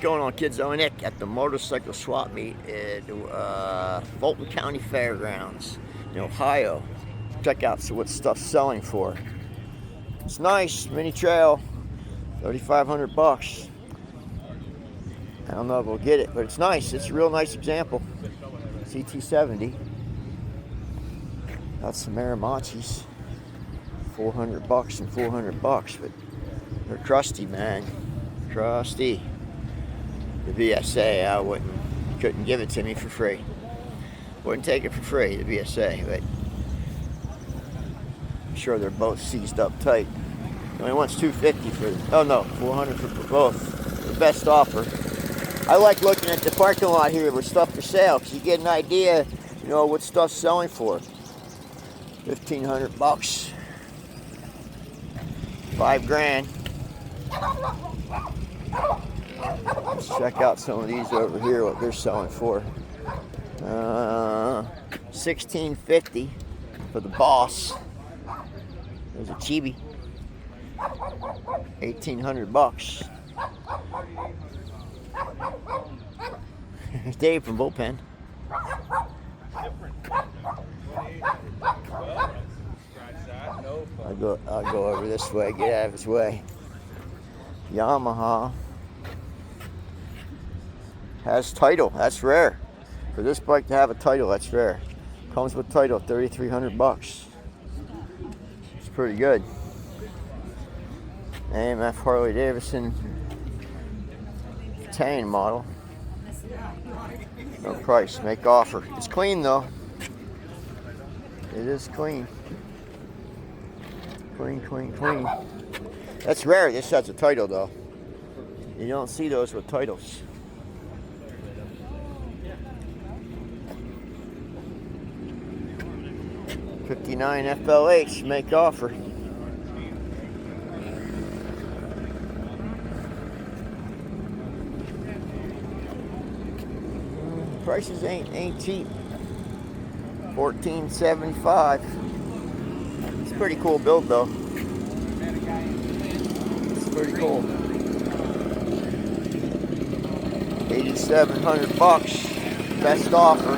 Going on, kids? Nick at the motorcycle swap meet at Fulton County Fairgrounds in Ohio. Check out what stuff's selling for. It's nice, mini trail, $3,500. I don't know if we'll get it, but it's nice. It's a real nice example. CT70. Got some Aramachis, $400 and $400, but they're crusty, man. Crusty. The VSA, couldn't give it to me for free. Wouldn't take it for free, the VSA, but I'm sure they're both seized up tight. Only wants $250 for, oh no, $400 for both. The best offer. I like looking at the parking lot here with stuff for sale, because you get an idea, what stuff's selling for. $1,500, $5,000. Let's check out some of these over here, what they're selling for. $1,650 for the Boss. There's a Chibi. $1,800. Dave from Bullpen. I'll go over this way, get out of his way. Yamaha has title. That's rare. For this bike to have a title, that's rare. Comes with title, $3,300. It's pretty good. AMF Harley Davidson 10 model. No price, make offer. It's clean though. It is clean. Clean. That's rare. This has a title though. You don't see those with titles. $59 FLH, make offer. Prices ain't cheap. $14.75. It's a pretty cool build though. It's pretty cool. $8,700. Best offer.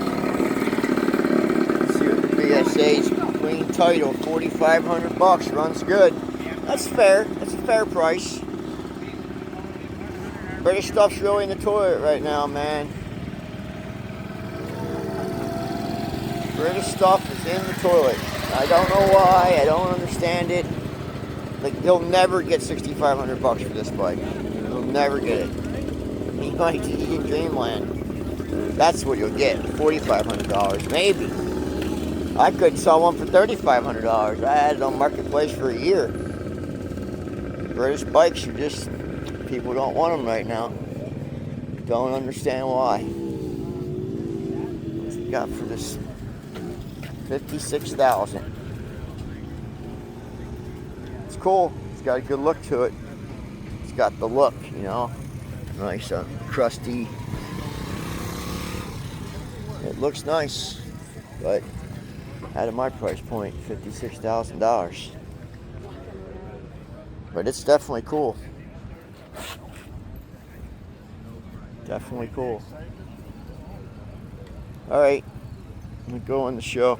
Let's see what the VSA's clean title. $4,500. Runs good. That's fair. That's a fair price. British stuff's really in the toilet right now, man. British stuff is in the toilet. I don't know why. I don't understand it. Like, you'll never get $6,500 for this bike. You'll never get it. You might get Dreamland. That's what you'll get. $4,500, maybe. I could sell one for $3,500. I had it on Marketplace for a year. British bikes are just, people don't want them right now. Don't understand why. What's we got for this? $56,000. It's cool. It's got a good look to it. It's got the look, nice, crusty. It looks nice, but out of my price point, $56,000. But it's definitely cool. Definitely cool. All right, I'm gonna go on the show.